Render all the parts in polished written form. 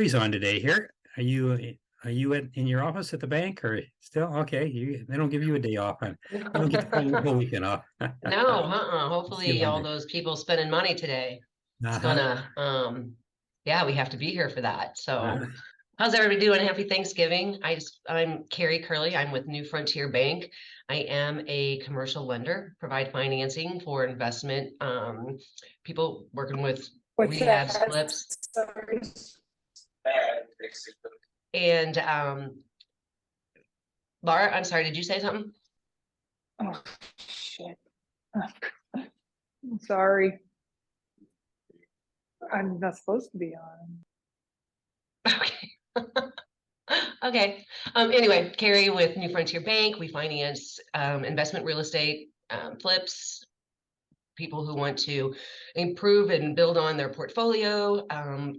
on today here. Are you in your office at the bank or still? Okay, they don't give you a day off, and you don't get the whole weekend off. No, Still hopefully on all there. those people spending money today. It's Uh-huh. gonna, yeah, we have to be here for that. So, Uh, how's everybody doing? Happy Thanksgiving. I'm Carrie Curley. I'm with New Frontier Bank. I am a commercial lender, provide financing for investment, people working with What's rehabs, that? flips, Sorry. and Laura, I'm sorry, did you say something? Oh, shit. I'm sorry. I'm not supposed to be on. Okay. Okay. Anyway, Carrie with New Frontier Bank. We finance investment real estate, flips, people who want to improve and build on their portfolio,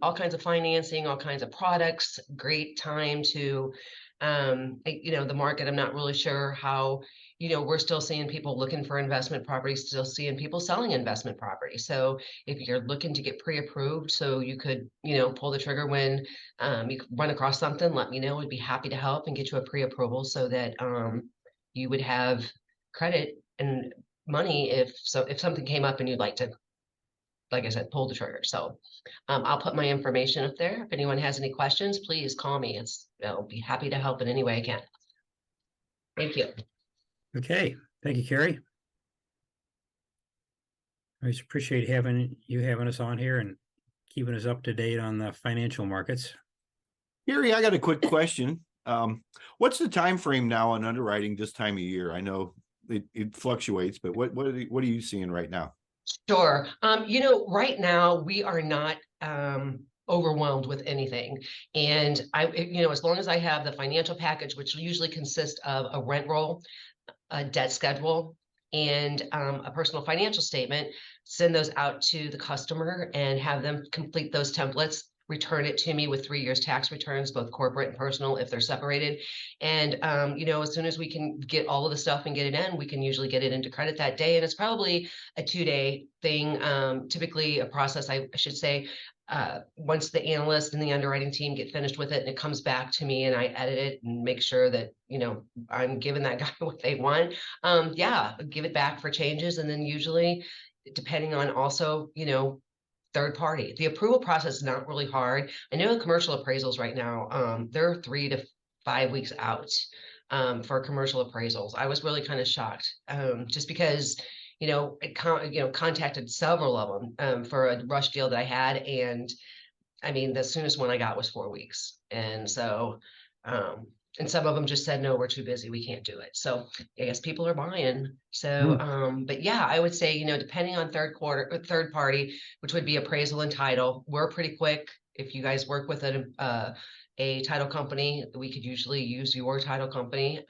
all kinds of financing, all kinds of products. Great time to, the market. I'm not really sure how, we're still seeing people looking for investment properties, still seeing people selling investment property. So if you're looking to get pre-approved, so you could, pull the trigger when you run across something, let me know. We'd be happy to help and get you a pre-approval so that you would have credit and money if something came up and you'd like to, like I said, pull the trigger. So I'll put my information up there. If anyone has any questions, please call me. I'll be happy to help in any way I can. Thank you. okay, thank you, Carrie. I always appreciate having us on here and keeping us up to date on the financial markets. Gary, I got a quick question. What's the time frame now on underwriting this time of year? I know it fluctuates, but what are you seeing right now? Sure. Right now we are not overwhelmed with anything. And as long as I have the financial package, which usually consists of a rent roll, a debt schedule, and a personal financial statement, send those out to the customer and have them complete those templates, return it to me with 3 years tax returns, both corporate and personal, if they're separated. And, as soon as we can get all of the stuff and get it in, we can usually get it into credit that day. And it's probably a 2-day thing, typically a process, I should say. Once the analyst and the underwriting team get finished with it and it comes back to me and I edit it and make sure that, I'm giving that guy what they want. Yeah, give it back for changes. And then usually, depending on also, third party, the approval process is not really hard. I know commercial appraisals right now, they're 3 to 5 weeks out for commercial appraisals. I was really kind of shocked just because contacted several of them for a rush deal that I had, and I mean the soonest one I got was 4 weeks, and so and some of them just said no, we're too busy, we can't do it. So I guess people are buying. So but yeah, I would say depending on third party, which would be appraisal and title, we're pretty quick. If you guys work with a title company, we could usually use your title company.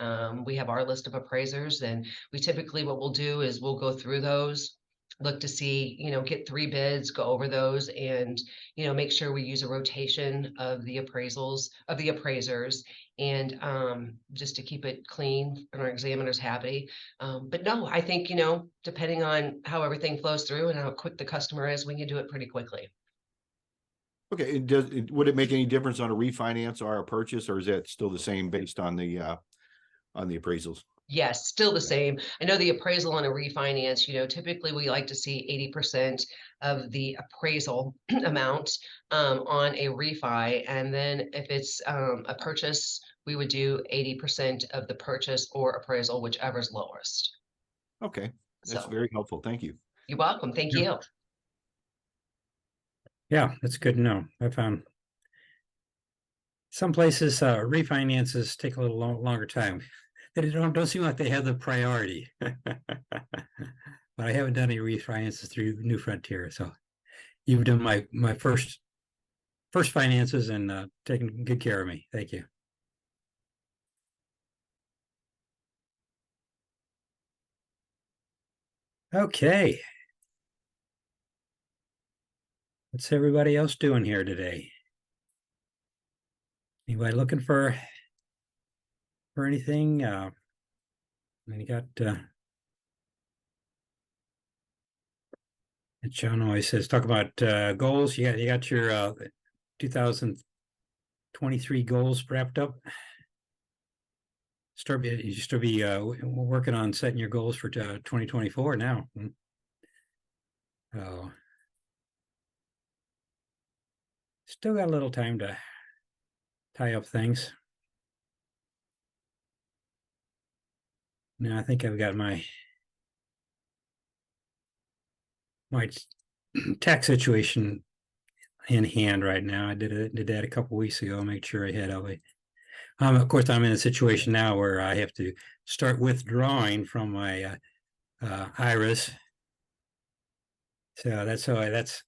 We have our list of appraisers, and we typically, what we'll do is we'll go through those, look to see, get 3 bids, go over those, and make sure we use a rotation of the appraisers, and just to keep it clean and our examiners happy. But no, I think depending on how everything flows through and how quick the customer is, we can do it pretty quickly. Okay, would it make any difference on a refinance or a purchase, or is that still the same based on the appraisals? Yes, still the same. I know the appraisal on a refinance, typically we like to see 80% of the appraisal amount on a refi. And then if it's a purchase, we would do 80% of the purchase or appraisal, whichever's lowest. Okay, that's very helpful. Thank you. You're welcome. Thank you. Yeah, that's good to know. I found some places refinances take a little longer time. They don't seem like they have the priority. But I haven't done any refinances through New Frontier, so you've done my first finances and taken good care of me. Thank you. Okay. What's everybody else doing here today? Anybody looking for anything? You got John always says talk about goals. You got your 2023 23 goals wrapped up. You still be working on setting your goals for 2024 now. Oh, still got a little time to tie up things. Now I think I've got my tax situation in hand right now. I did that a couple weeks ago. Make sure I had all the. Of course, I'm in a situation now where I have to start withdrawing from my IRAs. So that's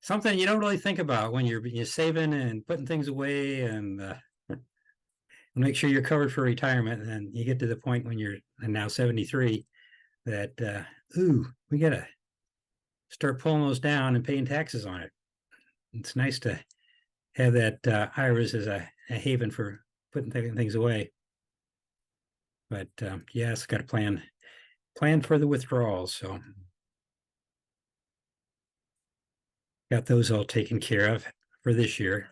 something you don't really think about when you're saving and putting things away and make sure you're covered for retirement. And then you get to the point when you're now 73 that we gotta start pulling those down and paying taxes on it. It's nice to have that IRAs as a haven for putting things away. But yes, got to plan for the withdrawals. So got those all taken care of for this year.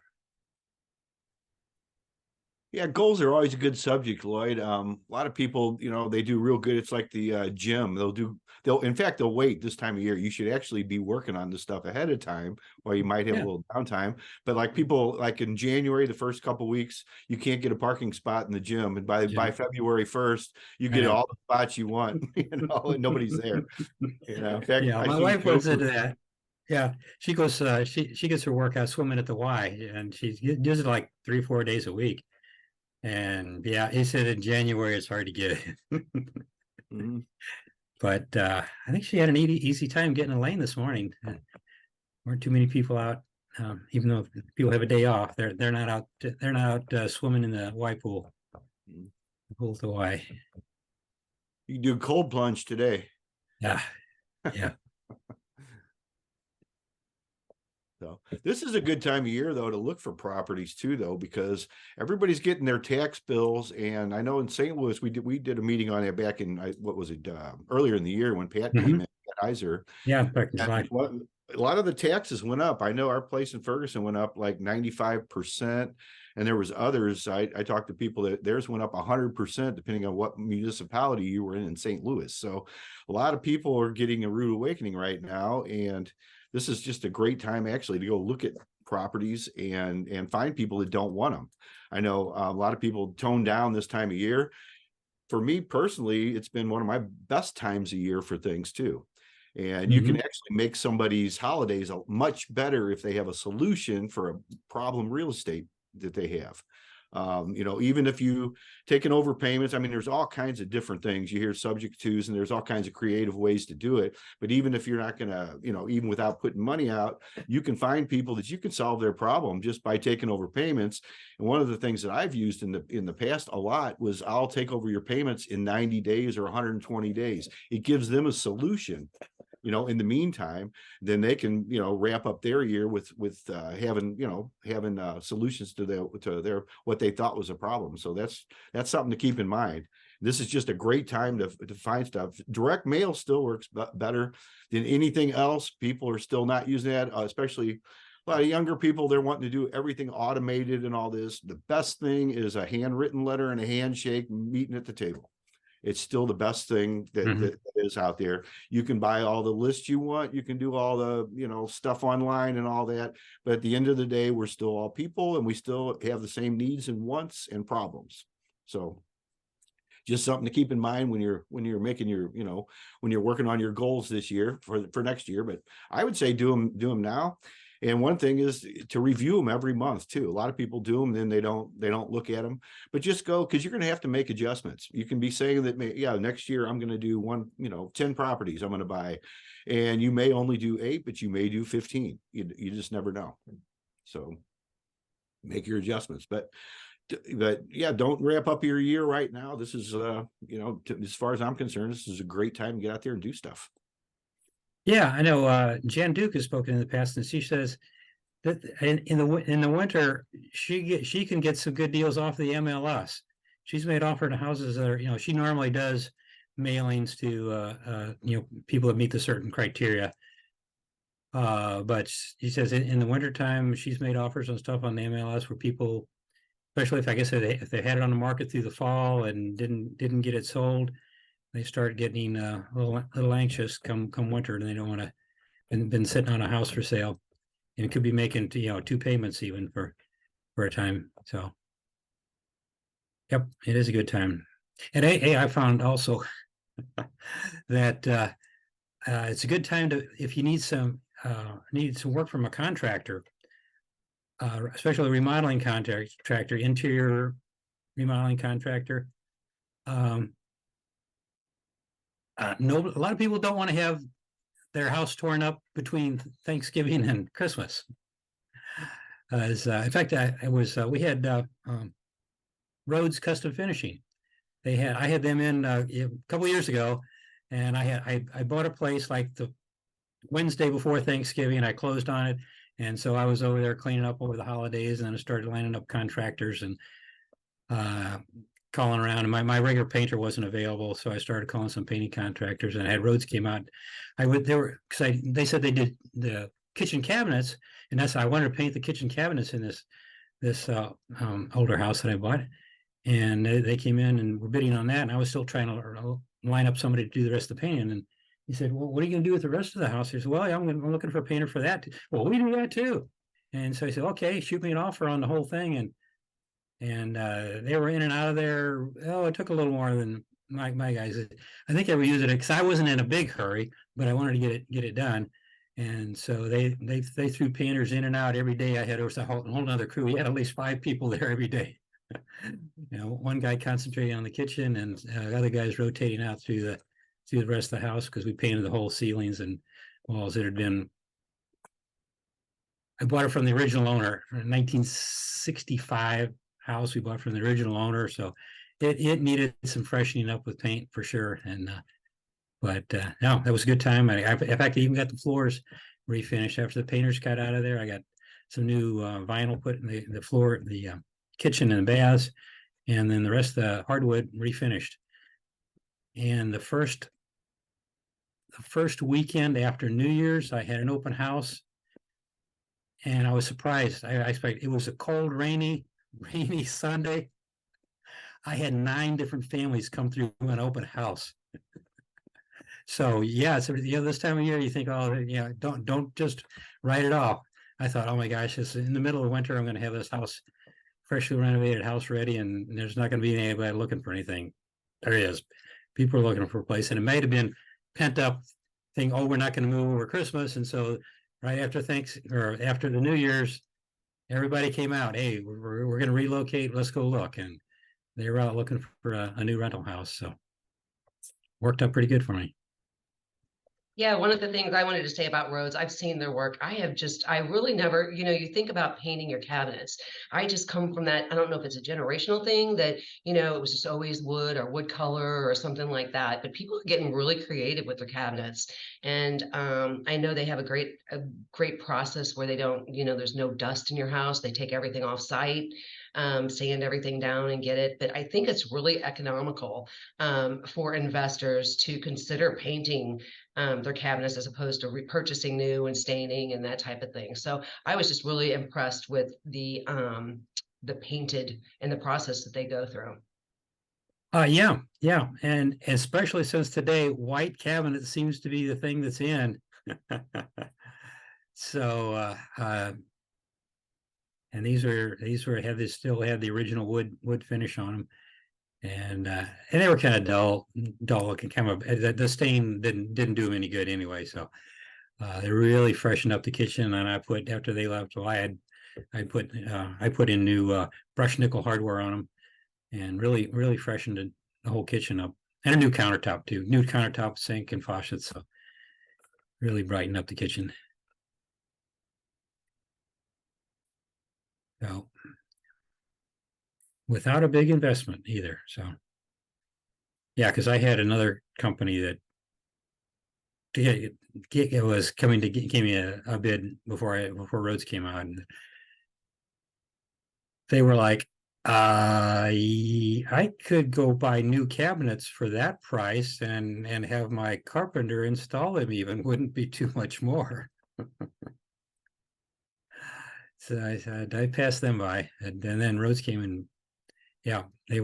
Yeah, goals are always a good subject, Lloyd. A lot of people, they do real good. It's like the gym. In fact, they'll wait this time of year. You should actually be working on this stuff ahead of time, while you might have a little downtime. But like people, like in January, the first couple of weeks, you can't get a parking spot in the gym, and by February 1st, you get all the spots you want. And nobody's there. In fact, my wife goes into that. Yeah, she goes. She gets her workout swimming at the Y, and she does it like 3-4 days a week. And yeah, he said in January it's hard to get it. But I think she had an easy time getting a lane this morning. Weren't too many people out, even though people have a day off. They're not out. They're not out swimming in the Y pool. The pool to Y. You do cold plunge today. Yeah. So this is a good time of year, though, to look for properties too, though, because everybody's getting their tax bills. And I know in St. Louis, we did a meeting on that back in earlier in the year when Pat came in, Pat Iser. Yeah, back in July. A lot of the taxes went up. I know our place in Ferguson went up like 95%, and there was others. I talked to people that theirs went up 100%, depending on what municipality you were in St. Louis. So a lot of people are getting a rude awakening right now, and this is just a great time actually to go look at properties and find people that don't want them. I know a lot of people tone down this time of year. For me personally, it's been one of my best times of year for things too. And you can actually make somebody's holidays much better if they have a solution for a problem real estate that they have. Even if you take an overpayments, I mean, there's all kinds of different things. You hear subject tos, and there's all kinds of creative ways to do it. But even if you're not going to, even without putting money out, you can find people that you can solve their problem just by taking over payments. And one of the things that I've used in the past a lot was I'll take over your payments in 90 days or 120 days. It gives them a solution. In the meantime, then they can, wrap up their year with having solutions to their what they thought was a problem. So that's something to keep in mind. This is just a great time to find stuff. Direct mail still works better than anything else. People are still not using that, especially a lot of younger people. They're wanting to do everything automated and all this. The best thing is a handwritten letter and a handshake meeting at the table. It's still the best thing that is out there. You can buy all the lists you want. You can do all the, stuff online and all that. But at the end of the day, we're still all people, and we still have the same needs and wants and problems. So just something to keep in mind when you're making your, when you're working on your goals this year for next year. But I would say do them now. And one thing is to review them every month too. A lot of people do them, then they don't look at them, but just go, because you're going to have to make adjustments. You can be saying that, next year I'm going to do 10 properties I'm going to buy, and you may only do 8, but you may do 15. You just never know. So make your adjustments, but yeah, don't wrap up your year right now. This is, as far as I'm concerned, this is a great time to get out there and do stuff. Yeah, I know. Jan Duke has spoken in the past, and she says that in the winter she can get some good deals off the MLS. She's made offer to houses that are, she normally does mailings to people that meet the certain criteria. But she says in the wintertime, she's made offers on stuff on the MLS where people, especially if I guess if they had it on the market through the fall and didn't get it sold, they start getting a little anxious come winter, and they don't want to been sitting on a house for sale, and could be making 2 payments even for a time. So, yep, it is a good time. And I found also that it's a good time to, if you need some work from a contractor, especially a remodeling contractor, interior remodeling contractor. No, a lot of people don't want to have their house torn up between Thanksgiving and Christmas. In fact, we had Rhodes Custom Finishing. I had them in a couple of years ago, and I bought a place like the Wednesday before Thanksgiving. I closed on it, and so I was over there cleaning up over the holidays, and then I started lining up contractors and calling around. And my regular painter wasn't available, so I started calling some painting contractors, and I had Rhodes came out. They said they did the kitchen cabinets, and I wanted to paint the kitchen cabinets in this older house that I bought, and they came in and were bidding on that, and I was still trying to line up somebody to do the rest of the painting. And he said, "Well, what are you going to do with the rest of the house?" He said, "Well, I'm looking for a painter for that." Well, we do that too. And so I said, "Okay, shoot me an offer on the whole thing." And they were in and out of there. Oh, it took a little more than my guys. I think they were using it because I wasn't in a big hurry, but I wanted to get it done. And so they threw painters in and out every day. I had a whole other crew. We had at least 5 people there every day. One guy concentrating on the kitchen, and other guys rotating out through the rest of the house, because we painted the whole ceilings and walls that had been. I bought it from the original owner, 1965 house we bought from the original owner, so it needed some freshening up with paint for sure. And but no, that was a good time. In fact, I even got the floors refinished after the painters got out of there. I got some new vinyl put in the floor, the kitchen and the baths, and then the rest of the hardwood refinished. And the first weekend after New Year's, I had an open house, and I was surprised. I expected, it was a cold, rainy Sunday. I had 9 different families come through an open house. So yeah, so this time of year you think, oh yeah, don't just write it off. I thought, oh my gosh, this in the middle of winter, I'm going to have this house, freshly renovated house, ready, and there's not going to be anybody looking for anything. There is. People are looking for a place, and it might have been pent up thing. Oh, we're not going to move over Christmas, and so right after after the New Year's, everybody came out. Hey, we're going to relocate. Let's go look, and they were out looking for a new rental house. So worked out pretty good for me. Yeah, one of the things I wanted to say about Rhodes, I've seen their work. I really never, you think about painting your cabinets. I just come from that. I don't know if it's a generational thing that, it was just always wood or wood color or something like that. But people are getting really creative with their cabinets. And I know they have a great process where they don't, there's no dust in your house. They take everything off site. Sand everything down and get it. But I think it's really economical for investors to consider painting their cabinets as opposed to repurchasing new and staining and that type of thing. So I was just really impressed with the painted and the process that they go through. Yeah. And especially since today, white cabinet seems to be the thing that's in. So and these still had the original wood finish on them. And they were kind of dull looking. Kind of the stain didn't do them any good anyway. So they really freshened up the kitchen. And after they left, well, I put in new brushed nickel hardware on them, and really freshened the whole kitchen up. And a new countertop too. New countertop, sink, and faucets. So really brightened up the kitchen. So without a big investment either. So yeah, because I had another company that it was coming to give me a bid before Rhodes came out, and they were like, I could go buy new cabinets for that price and have my carpenter install them, even wouldn't be too much more. So I passed them by, and then Rhodes came and yeah, they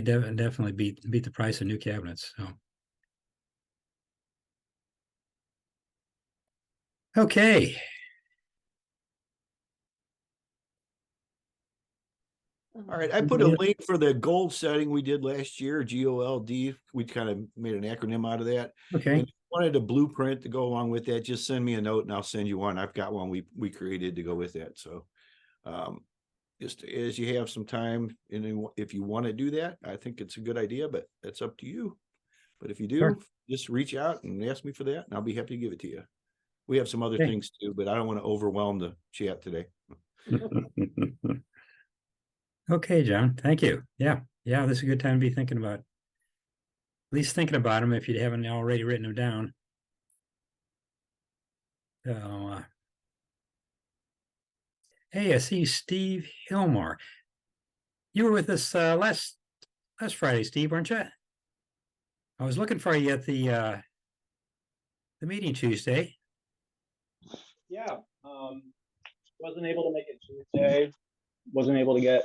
definitely beat the price of new cabinets. So okay. All right, I put a link for the gold setting we did last year, GOLD. We kind of made an acronym out of that. Okay. And if you wanted a blueprint to go along with that, just send me a note and I'll send you one. I've got one we created to go with that. So just as you have some time, and if you want to do that, I think it's a good idea, but that's up to you. But if you do, Sure. just reach out and ask me for that, and I'll be happy to give it to you. We have some other Okay. things too, but I don't want to overwhelm the chat today. Okay, John. Thank you. Yeah. This is a good time to be thinking about, at least thinking about them if you haven't already written them down. So, hey, I see Steve Hillmore. You were with us last Friday, Steve, weren't you? I was looking for you at the meeting Tuesday. Yeah, wasn't able to make it Tuesday. Wasn't able to get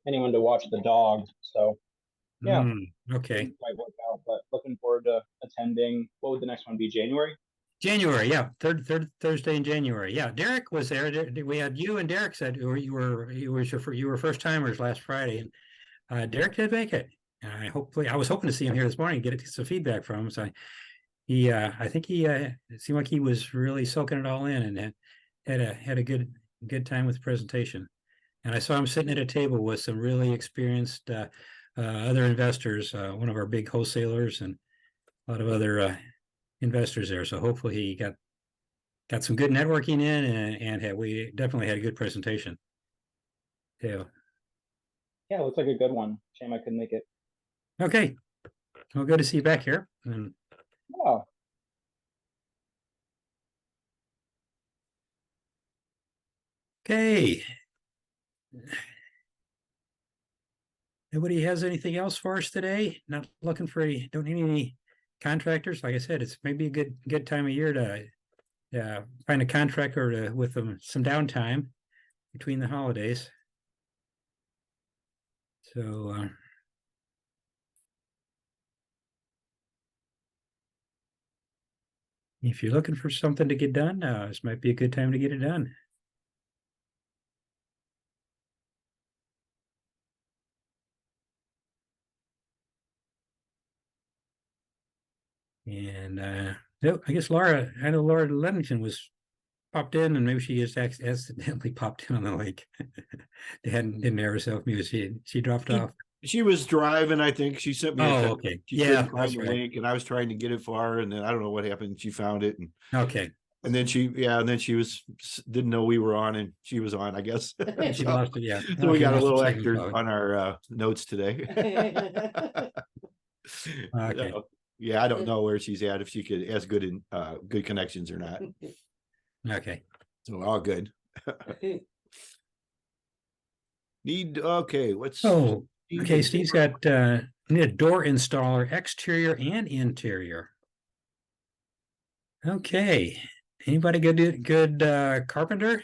anyone to watch the dog. So yeah, Okay. didn't quite work out. But looking forward to attending. What would the next one be? January? January, yeah, third Thursday in January. Yeah, Derek was there. We had you and Derek said you were first timers last Friday, and Derek did make it. And I was hoping to see him here this morning, get some feedback from him. So I think he it seemed like he was really soaking it all in and had a good time with the presentation. And I saw him sitting at a table with some really experienced other investors, one of our big wholesalers, and a lot of other investors there. So hopefully he got some good networking in, and we definitely had a good presentation. Yeah. Yeah, looks like a good one. Shame I couldn't make it. Okay. Well, good to see you back here. And Yeah. okay. Nobody has anything else for us today? Not looking for don't need any contractors. Like I said, it's maybe a good time of year to find a contractor with some downtime between the holidays. So if you're looking for something to get done, this might be a good time to get it done. And I guess I know Laura Ludington was popped in, and maybe she just accidentally popped in on the link. Didn't air herself mute. She dropped off. She was driving, I think. She sent me a text. Okay. She Yeah, couldn't find the link, and I was trying to get it for her, and then I don't know what happened. She found it, and okay. And then she didn't know we were on, and she was on, I guess. She lost it, yeah. So we got a little Second extra vote. on our notes today. Okay. So, yeah, I don't know where she's at, if she has good connections or not. Okay. So all good. What's okay, Steve's got need a door installer, exterior and interior. Okay. Anybody good carpenter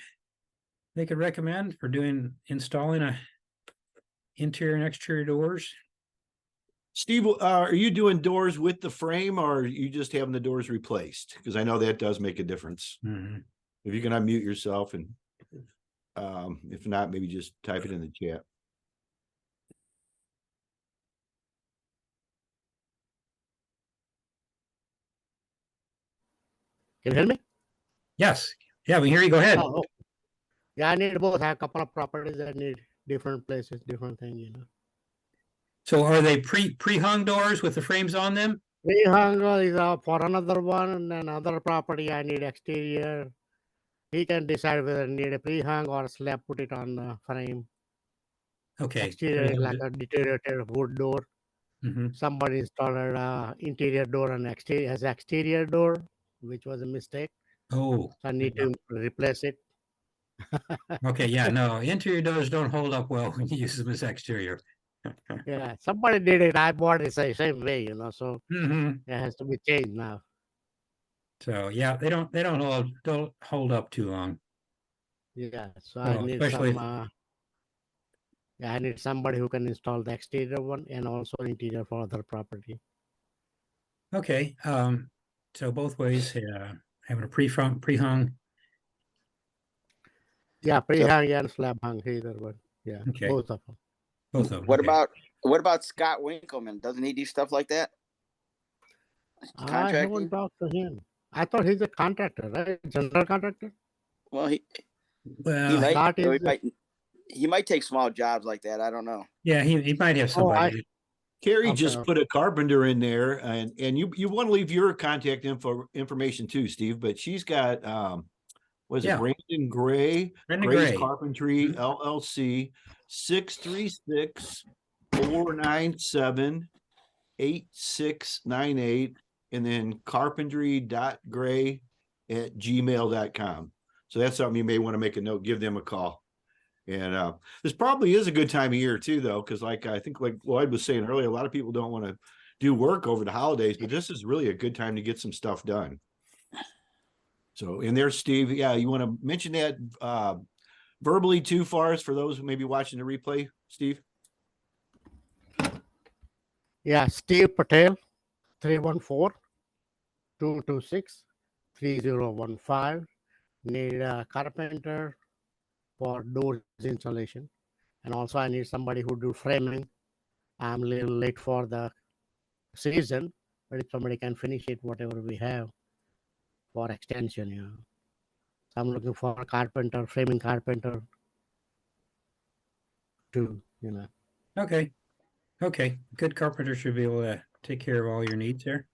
they could recommend for installing a interior and exterior doors? Steve, are you doing doors with the frame, or are you just having the doors replaced? Because I know that does make a difference. Mm-hmm. If you can unmute yourself, and if not, maybe just type it in the chat. Can you hear me? Yes. Yeah, we hear you. Go ahead. Oh. Yeah, I need both. I have a couple of properties that need different places, different things, So are they pre-hung doors with the frames on them? Pre-hung is for another one, and another property I need exterior. He can decide whether I need a pre-hung or slab, put it on the frame. Okay. Exterior is like a deteriorated wood door. Mm-hmm. Somebody installed interior door and exterior door, which was a mistake. Oh. So I need to replace it. Okay, yeah, no, interior doors don't hold up well when you use them as exterior. Yeah, somebody did it. I bought it the same way, so Mm-hmm. it has to be changed now. So yeah, they don't hold up too long. Yeah, so I Oh, need especially some. Yeah, I need somebody who can install the exterior one and also interior for other property. Okay, so both ways, having a pre-hung, Yeah, pre-hung and slab hung, either one. Yeah, okay, both of them. both of them, What okay. about Scott Winkleman? Doesn't he do stuff like that? I haven't Contracting? talked to him. I thought he's a contractor, right? General contractor. Well, he Well, might, Scott or is. he might take small jobs like that. I don't know. yeah, he might have Oh, somebody. Carrie Okay. just put a carpenter in there, and you want to leave your contact information too, Steve. But she's got was it Yeah. Brandon Gray, Brandon Gray's Gray. Carpentry Mhm. LLC, 636-497-8698, and then carpentry.gray@gmail.com. So that's something you may want to make a note. Give them a call. And this probably is a good time of year too, though, because I think like Lloyd was saying earlier, a lot of people don't want to do work over the holidays, but this is really a good time to get some stuff done. So in there, Steve, yeah, you want to mention that verbally too, far as for those who may be watching the replay, Steve? Yeah, Steve Patel, 314-226-3015. Need a carpenter for doors installation. And also I need somebody who do framing. I'm a little late for the season, but if somebody can finish it, whatever we have for extension, So I'm looking for a carpenter, framing carpenter too, Okay, good carpenter should be able to take care of all your needs there.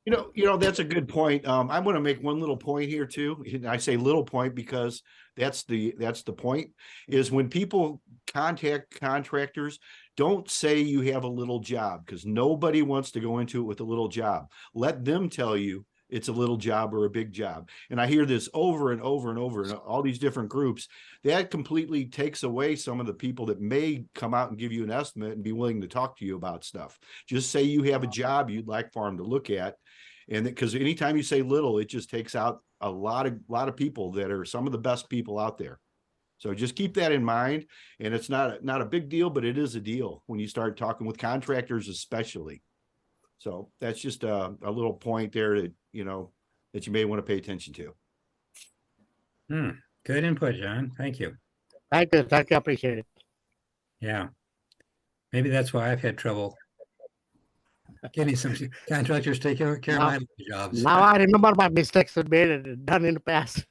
You know, that's a good point. I want to make one little point here too. And I say little point because that's the point, is when people contact contractors, don't say you have a little job, because nobody wants to go into it with a little job. Let them tell you it's a little job or a big job. And I hear this over and over and over in all these different groups. That completely takes away some of the people that may come out and give you an estimate and be willing to talk to you about stuff. Just say you have a job you'd like for them to look at. And because anytime you say little, it just takes out a lot of people that are some of the best people out there. So just keep that in mind. And it's not a big deal, but it is a deal when you start talking with contractors, especially. So that's just a little point there that, that you may want to pay attention to. Good input, John. Thank you. Thank you, appreciate it. Yeah. Maybe that's why I've had trouble getting some contractors to take care of my jobs. Now I remember my mistakes made done in the past.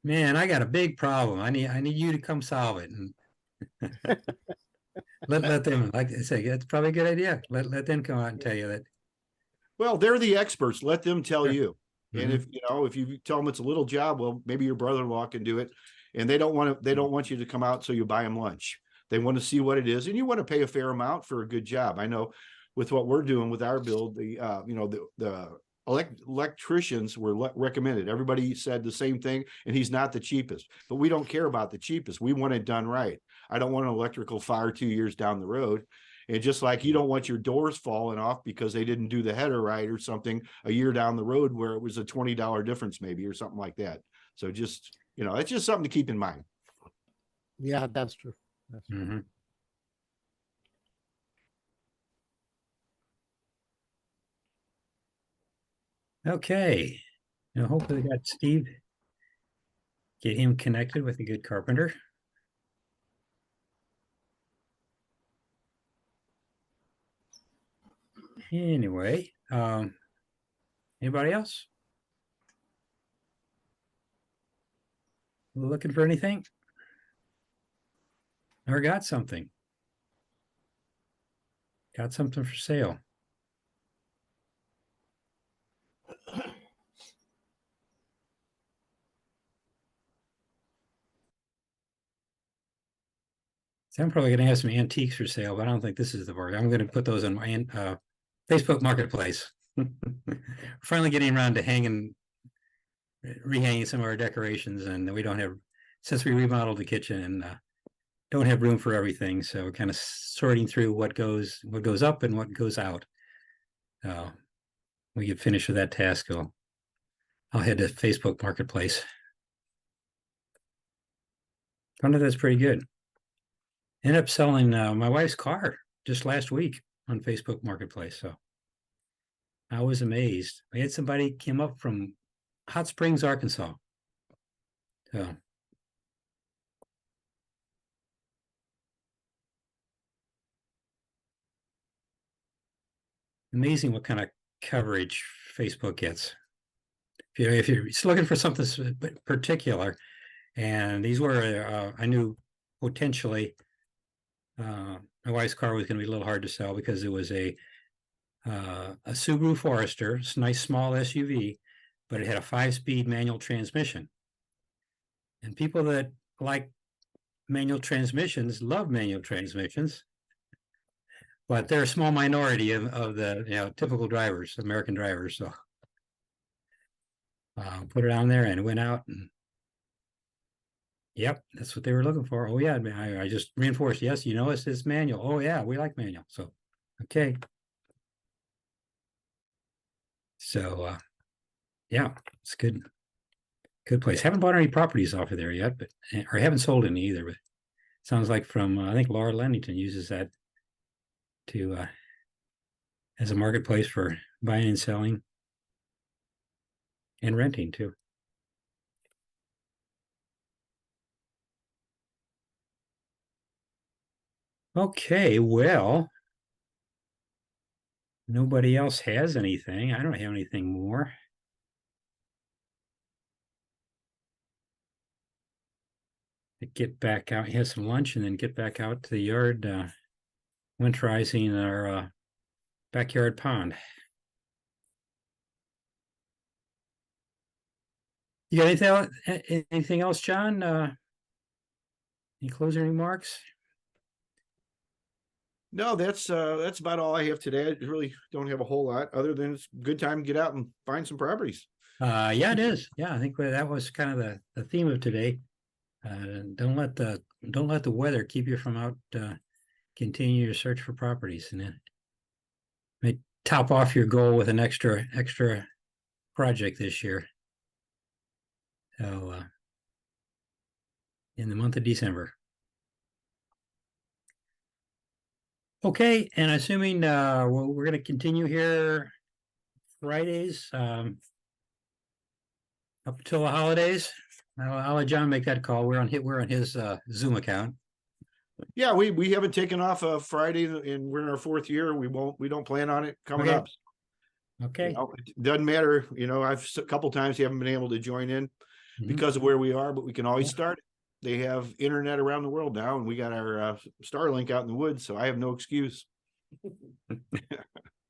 Man, I got a big problem. I need you to come solve it. And let them, like I say, that's probably a good idea. Let them come out and tell you that. Well, they're the experts. Let them tell Sure. you. And if you tell them it's a little job, well, maybe your brother-in-law can do it. And they don't want you to come out so you buy them lunch. They want to see what it is, and you want to pay a fair amount for a good job. I know with what we're doing with our build, the electricians were recommended. Everybody said the same thing, and he's not the cheapest. But we don't care about the cheapest. We want it done right. I don't want an electrical fire 2 years down the road. And just like you don't want your doors falling off because they didn't do the header right or something a year down the road where it was a $20 difference maybe or something like that. So just, it's just something to keep in mind. Yeah, that's true. Mm-hmm. Okay. Now hopefully we got Steve. Get him connected with a good carpenter. Anyway, anybody else? Looking for anything? Or got something? Got something for sale? So I'm probably going to have some antiques for sale, but I don't think this is the word. I'm going to put those on my Facebook Marketplace. We're finally getting around to rehanging some of our decorations, and we don't have, since we remodeled the kitchen and don't have room for everything. So we're kind of sorting through what goes up and what goes out. we get finished with that task, I'll head to Facebook Marketplace. Found out that's pretty good. Ended up selling my wife's car just last week on Facebook Marketplace. So I was amazed. We had somebody came up from Hot Springs, Arkansas. So amazing what kind of coverage Facebook gets. If you're looking for something particular, and these were, I knew potentially my wife's car was going to be a little hard to sell because it was a Subaru Forester. It's a nice small SUV, but it had a 5-speed manual transmission. And people that like manual transmissions love manual transmissions, but they're a small minority of the typical drivers, American drivers. So put it on there and it went out, and yep, that's what they were looking for. Oh yeah, I just reinforced. Yes, it's manual. Oh yeah, we like manual. So okay. So yeah, it's good place. Haven't bought any properties off of there yet, but or haven't sold any either. But sounds like from I think Laura Lennington uses that to as a marketplace for buying and selling and renting too. Okay, well, nobody else has anything. I don't have anything more. Get back out, have some lunch, and then get back out to the yard, winterizing our backyard pond. You got anything else, John? Any closing remarks? No, that's about all I have today. I really don't have a whole lot other than it's a good time to get out and find some properties. Yeah, it is. Yeah, I think that was kind of the theme of today. Don't let the weather keep you from out continue your search for properties, and then may top off your goal with an extra project this year. So in the month of December. Okay, and assuming we're going to continue here Fridays up until the holidays. I'll let John make that call. We're on his Zoom account. Yeah, we haven't taken off a Friday, and we're in our 4th year. We don't plan on it coming Okay. up. Okay. It doesn't matter. I've a couple times haven't been able to join in because of where we are, but we can always start. They have internet around the world now, and we got our Starlink out in the woods, so I have no excuse.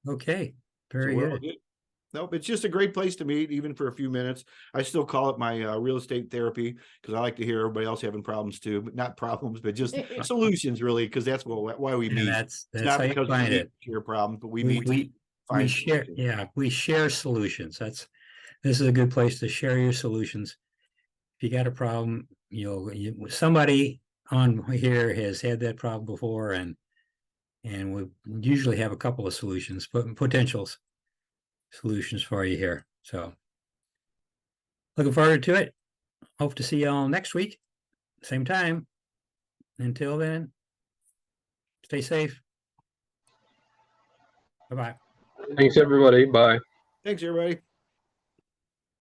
Okay. Very So we're all good. Nope, it's just a great place to meet, even for a few minutes. I still call it my real estate therapy because I like to hear everybody else having problems too, but not problems, but just solutions, really, because that's why we And meet. that's It's not how you because find we it. share problems, but we We meet to find share. solutions. Yeah, we share solutions. This is a good place to share your solutions. If you got a problem, somebody on here has had that problem before, and we usually have a couple of solutions, potential solutions for you here. So looking forward to it. Hope to see you all next week, same time. Until then, stay safe. Bye-bye. Thanks, everybody. Bye. Thanks, everybody.